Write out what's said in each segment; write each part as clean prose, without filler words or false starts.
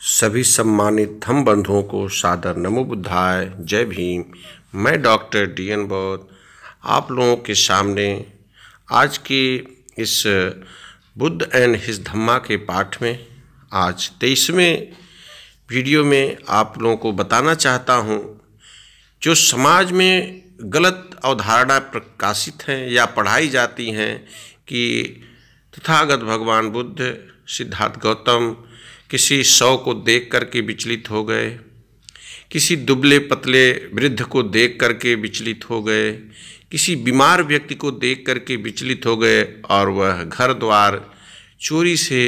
सभी सम्मानित धम्म बंधुओं को सादर नमो बुद्धाय, जय भीम। मैं डॉक्टर DN बौद्ध आप लोगों के सामने आज के इस बुद्ध एंड हिज धम्मा के पाठ में आज 23वें वीडियो में आप लोगों को बताना चाहता हूँ, जो समाज में गलत अवधारणा प्रकाशित हैं या पढ़ाई जाती हैं कि तथागत भगवान बुद्ध सिद्धार्थ गौतम किसी शव को देख करके विचलित हो गए, किसी दुबले पतले वृद्ध को देख करके विचलित हो गए, किसी बीमार व्यक्ति को देख करके विचलित हो गए और वह घर द्वार चोरी से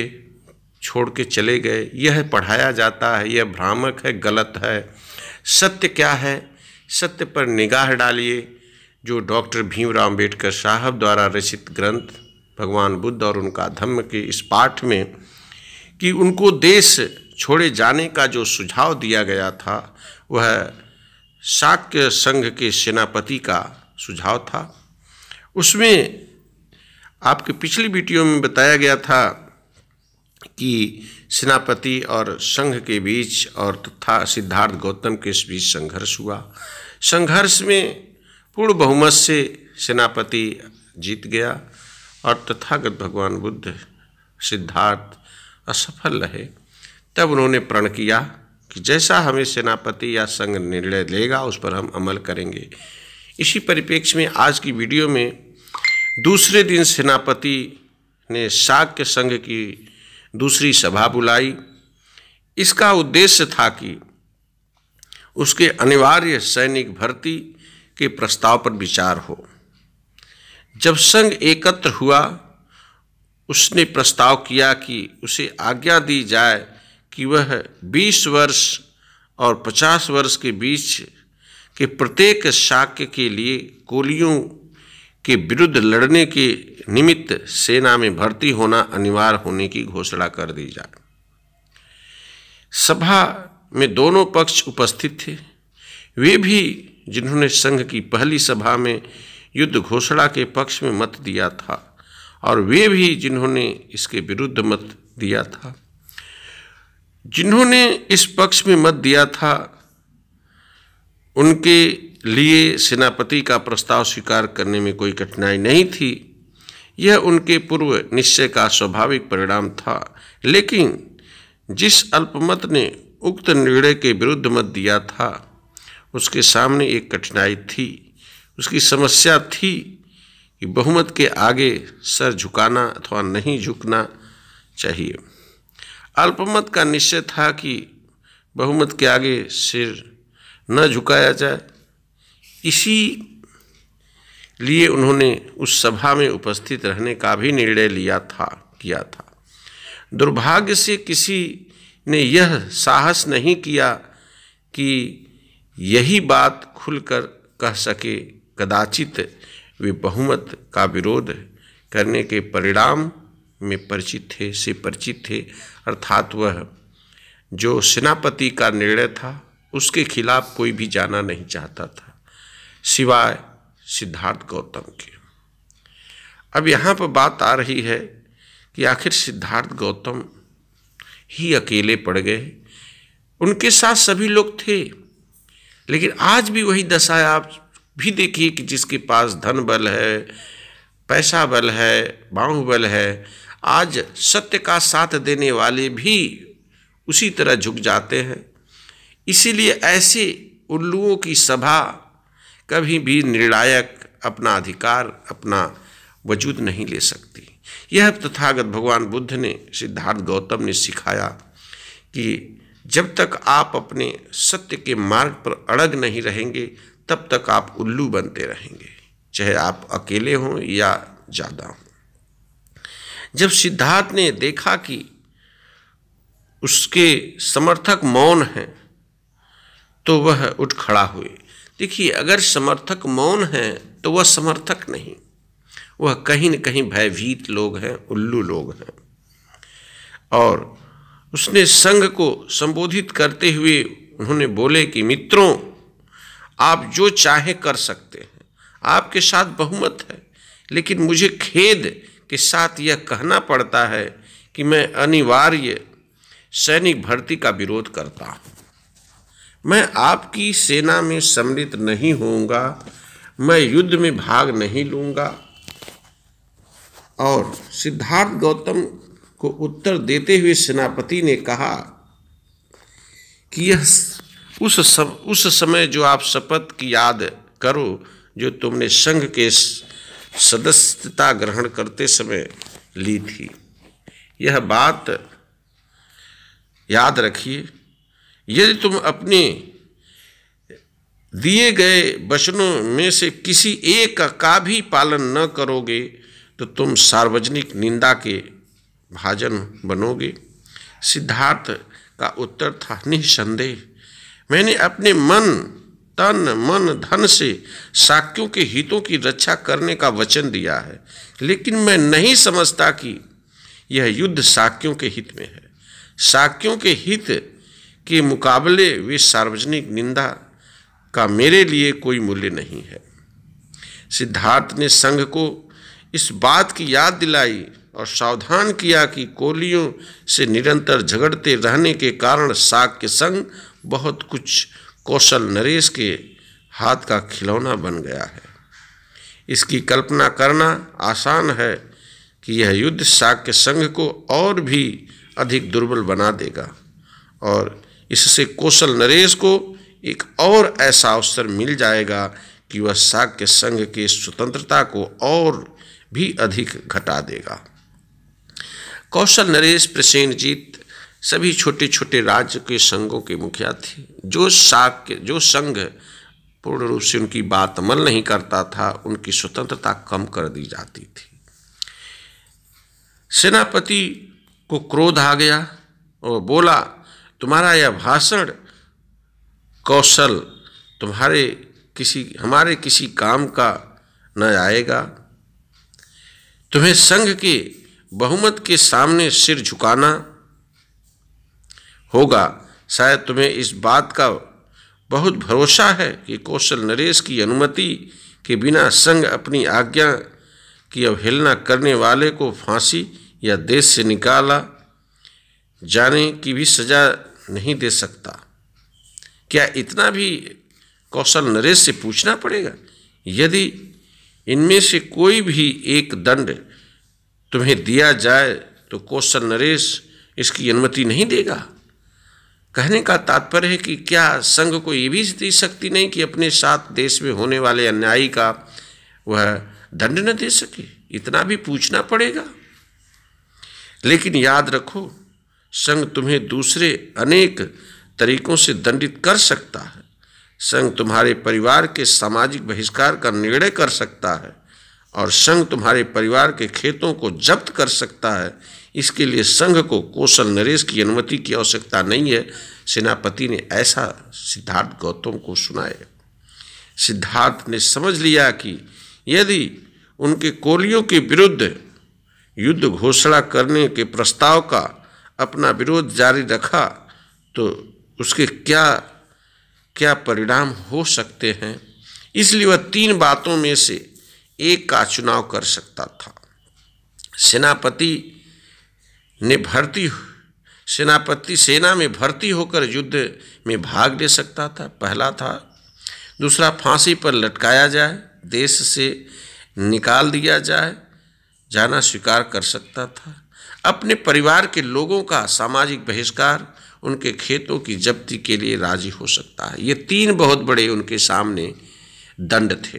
छोड़ के चले गए। यह पढ़ाया जाता है, यह भ्रामक है, गलत है। सत्य क्या है? सत्य पर निगाह डालिए। जो डॉक्टर भीमराव अम्बेडकर साहब द्वारा रचित ग्रंथ भगवान बुद्ध और उनका धम्म के इस पाठ में कि उनको देश छोड़े जाने का जो सुझाव दिया गया था, वह शाक्य संघ के सेनापति का सुझाव था। उसमें आपके पिछली वीडियो में बताया गया था कि सेनापति और संघ के बीच और तथा सिद्धार्थ गौतम के बीच संघर्ष हुआ। संघर्ष में पूर्ण बहुमत से सेनापति जीत गया और तथागत भगवान बुद्ध सिद्धार्थ असफल रहे। तब उन्होंने प्रण किया कि जैसा हमें सेनापति या संघ निर्णय लेगा उस पर हम अमल करेंगे। इसी परिप्रेक्ष्य में आज की वीडियो में दूसरे दिन सेनापति ने शाक्य संघ की दूसरी सभा बुलाई। इसका उद्देश्य था कि उसके अनिवार्य सैनिक भर्ती के प्रस्ताव पर विचार हो। जब संघ एकत्र हुआ, उसने प्रस्ताव किया कि उसे आज्ञा दी जाए कि वह 20 वर्ष और 50 वर्ष के बीच के प्रत्येक शाक्य के लिए कोलियों के विरुद्ध लड़ने के निमित्त सेना में भर्ती होना अनिवार्य होने की घोषणा कर दी जाए। सभा में दोनों पक्ष उपस्थित थे। वे भी जिन्होंने संघ की पहली सभा में युद्ध घोषणा के पक्ष में मत दिया था और वे भी जिन्होंने इसके विरुद्ध मत दिया था। जिन्होंने इस पक्ष में मत दिया था, उनके लिए सेनापति का प्रस्ताव स्वीकार करने में कोई कठिनाई नहीं थी। यह उनके पूर्व निश्चय का स्वाभाविक परिणाम था। लेकिन जिस अल्पमत ने उक्त निर्णय के विरुद्ध मत दिया था, उसके सामने एक कठिनाई थी। उसकी समस्या थी कि बहुमत के आगे सर झुकाना अथवा नहीं झुकना चाहिए। अल्पमत का निश्चय था कि बहुमत के आगे सिर न झुकाया जाए। इसी लिए उन्होंने उस सभा में उपस्थित रहने का भी निर्णय किया था। दुर्भाग्य से किसी ने यह साहस नहीं किया कि यही बात खुलकर कह सके। कदाचित वे बहुमत का विरोध करने के परिणाम में परिचित थे, अर्थात वह जो सेनापति का निर्णय था उसके खिलाफ कोई भी जाना नहीं चाहता था, सिवाय सिद्धार्थ गौतम के। अब यहाँ पर बात आ रही है कि आखिर सिद्धार्थ गौतम ही अकेले पड़ गए। उनके साथ सभी लोग थे, लेकिन आज भी वही दशा है। आप भी देखिए कि जिसके पास धन बल है, पैसा बल है, बाहुबल है, आज सत्य का साथ देने वाले भी उसी तरह झुक जाते हैं। इसीलिए ऐसे उल्लुओं की सभा कभी भी निर्णायक अपना अधिकार, अपना वजूद नहीं ले सकती। यह तथागत भगवान बुद्ध ने सिद्धार्थ गौतम ने सिखाया कि जब तक आप अपने सत्य के मार्ग पर अड़ग नहीं रहेंगे, तब तक आप उल्लू बनते रहेंगे, चाहे आप अकेले हों या ज़्यादा हों। जब सिद्धार्थ ने देखा कि उसके समर्थक मौन हैं, तो वह उठ खड़ा हुए। देखिए, अगर समर्थक मौन हैं तो वह समर्थक नहीं, वह कहीं न कहीं भयभीत लोग हैं, उल्लू लोग हैं। और उसने संघ को संबोधित करते हुए उन्होंने बोले कि मित्रों, आप जो चाहे कर सकते हैं, आपके साथ बहुमत है, लेकिन मुझे खेद के साथ यह कहना पड़ता है कि मैं अनिवार्य सैनिक भर्ती का विरोध करता हूँ। मैं आपकी सेना में सम्मिलित नहीं होऊंगा, मैं युद्ध में भाग नहीं लूंगा। और सिद्धार्थ गौतम को उत्तर देते हुए सेनापति ने कहा कि यह उस समय जो आप शपथ की याद करो जो तुमने संघ के सदस्यता ग्रहण करते समय ली थी। यह बात याद रखिए, यदि तुम अपने दिए गए वचनों में से किसी एक का भी पालन न करोगे तो तुम सार्वजनिक निंदा के भाजन बनोगे। सिद्धार्थ का उत्तर था, निःसंदेह मैंने अपने तन मन धन से शाक्यों के हितों की रक्षा करने का वचन दिया है, लेकिन मैं नहीं समझता कि यह युद्ध शाक्यों के हित में है। शाक्यों के हित के मुकाबले वे सार्वजनिक निंदा का मेरे लिए कोई मूल्य नहीं है। सिद्धार्थ ने संघ को इस बात की याद दिलाई और सावधान किया कि कोलियों से निरंतर झगड़ते रहने के कारण शाक्य संघ बहुत कुछ कौशल नरेश के हाथ का खिलौना बन गया है। इसकी कल्पना करना आसान है कि यह युद्ध शाक्य संघ को और भी अधिक दुर्बल बना देगा और इससे कौशल नरेश को एक और ऐसा अवसर मिल जाएगा कि वह शाक्य संघ की स्वतंत्रता को और भी अधिक घटा देगा। कौशल नरेश प्रसेनजीत सभी छोटे छोटे राज्य के संघों के मुखिया थे। जो संघ पूर्ण रूप से उनकी बात अमल नहीं करता था, उनकी स्वतंत्रता कम कर दी जाती थी। सेनापति को क्रोध आ गया और बोला, तुम्हारा यह भाषण कौशल हमारे किसी काम का न आएगा। तुम्हें संघ के बहुमत के सामने सिर झुकाना होगा। शायद तुम्हें इस बात का बहुत भरोसा है कि कौशल नरेश की अनुमति के बिना संघ अपनी आज्ञा की अवहेलना करने वाले को फांसी या देश से निकाला जाने की भी सजा नहीं दे सकता। क्या इतना भी कौशल नरेश से पूछना पड़ेगा? यदि इनमें से कोई भी एक दंड तुम्हें दिया जाए तो कौशल नरेश इसकी अनुमति नहीं देगा। कहने का तात्पर्य है कि क्या संघ को ये भी इतनी शक्ति नहीं कि अपने साथ देश में होने वाले अन्यायी का वह दंड न दे सके? इतना भी पूछना पड़ेगा। लेकिन याद रखो, संघ तुम्हें दूसरे अनेक तरीकों से दंडित कर सकता है। संघ तुम्हारे परिवार के सामाजिक बहिष्कार का निर्णय कर सकता है और संघ तुम्हारे परिवार के खेतों को जब्त कर सकता है। इसके लिए संघ को कौशल नरेश की अनुमति की आवश्यकता नहीं है। सेनापति ने ऐसा सिद्धार्थ गौतम को सुनाया। सिद्धार्थ ने समझ लिया कि यदि उनके कोलियों के विरुद्ध युद्ध घोषणा करने के प्रस्ताव का अपना विरोध जारी रखा तो उसके क्या क्या परिणाम हो सकते हैं। इसलिए वह 3 बातों में से एक का चुनाव कर सकता था। सेनापति सेना में भर्ती होकर युद्ध में भाग ले सकता था, पहला था। दूसरा, फांसी पर लटकाया जाए, देश से निकाल दिया जाना स्वीकार कर सकता था। अपने परिवार के लोगों का सामाजिक बहिष्कार, उनके खेतों की जब्ती के लिए राजी हो सकता है। ये 3 बहुत बड़े उनके सामने दंड थे।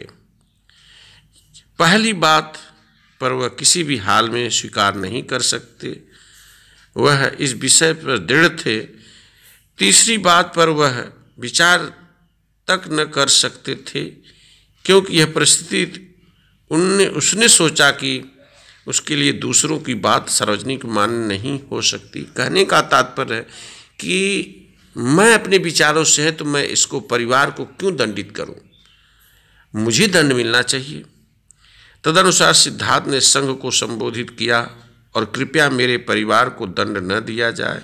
पहली बात पर वह किसी भी हाल में स्वीकार नहीं कर सकते, वह इस विषय पर दृढ़ थे। तीसरी बात पर वह विचार तक न कर सकते थे, क्योंकि यह परिस्थिति उसने सोचा कि उसके लिए दूसरों की बात सार्वजनिक मान्य नहीं हो सकती। कहने का तात्पर्य है कि मैं अपने विचारों से है तो मैं इसको परिवार को क्यों दंडित करूं, मुझे दंड मिलना चाहिए। तदनुसार सिद्धार्थ ने संघ को संबोधित किया और कृपया मेरे परिवार को दंड न दिया जाए,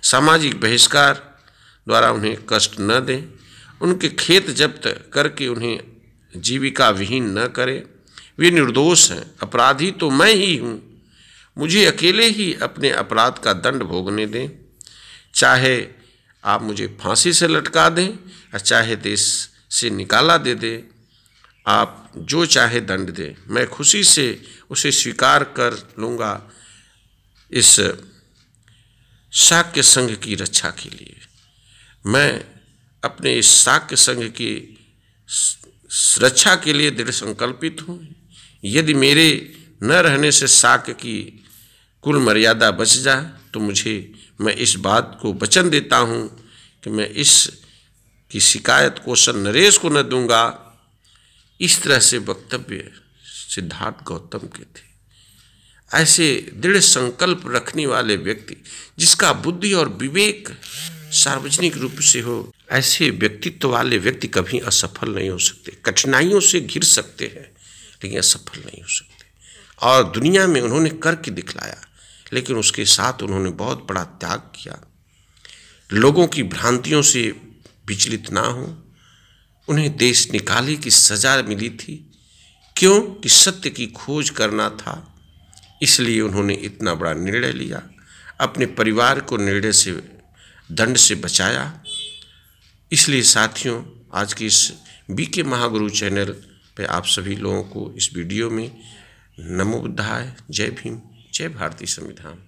सामाजिक बहिष्कार द्वारा उन्हें कष्ट न दें, उनके खेत जब्त करके उन्हें जीविका विहीन न करें। वे निर्दोष हैं, अपराधी तो मैं ही हूँ, मुझे अकेले ही अपने अपराध का दंड भोगने दें। चाहे आप मुझे फांसी से लटका दें या चाहे देश से निकाला दे दें, आप जो चाहे दंड दें, मैं खुशी से उसे स्वीकार कर लूँगा इस शाक्य संघ की रक्षा के लिए। मैं अपने इस शाक्य संघ की रक्षा के लिए दृढ़ संकल्पित हूँ। यदि मेरे न रहने से शाक्य की कुल मर्यादा बच जाए तो मैं इस बात को वचन देता हूँ कि मैं इस की शिकायत क्वेश्चन नरेश को न दूंगा। इस तरह से वक्तव्य सिद्धार्थ गौतम के थे। ऐसे दृढ़ संकल्प रखने वाले व्यक्ति, जिसका बुद्धि और विवेक सार्वजनिक रूप से हो, ऐसे व्यक्तित्व वाले व्यक्ति कभी असफल नहीं हो सकते। कठिनाइयों से घिर सकते हैं लेकिन असफल नहीं हो सकते। और दुनिया में उन्होंने करके दिखलाया, लेकिन उसके साथ उन्होंने बहुत बड़ा त्याग किया। लोगों की भ्रांतियों से विचलित ना हो। उन्हें देश निकाले की सजा मिली थी, क्यों कि सत्य की खोज करना था। इसलिए उन्होंने इतना बड़ा निर्णय लिया, अपने परिवार को निर्णय से दंड से बचाया। इसलिए साथियों, आज की इस बीके महागुरु चैनल पे आप सभी लोगों को इस वीडियो में नमो बुद्धाय, जय भीम, जय भारतीय संविधान।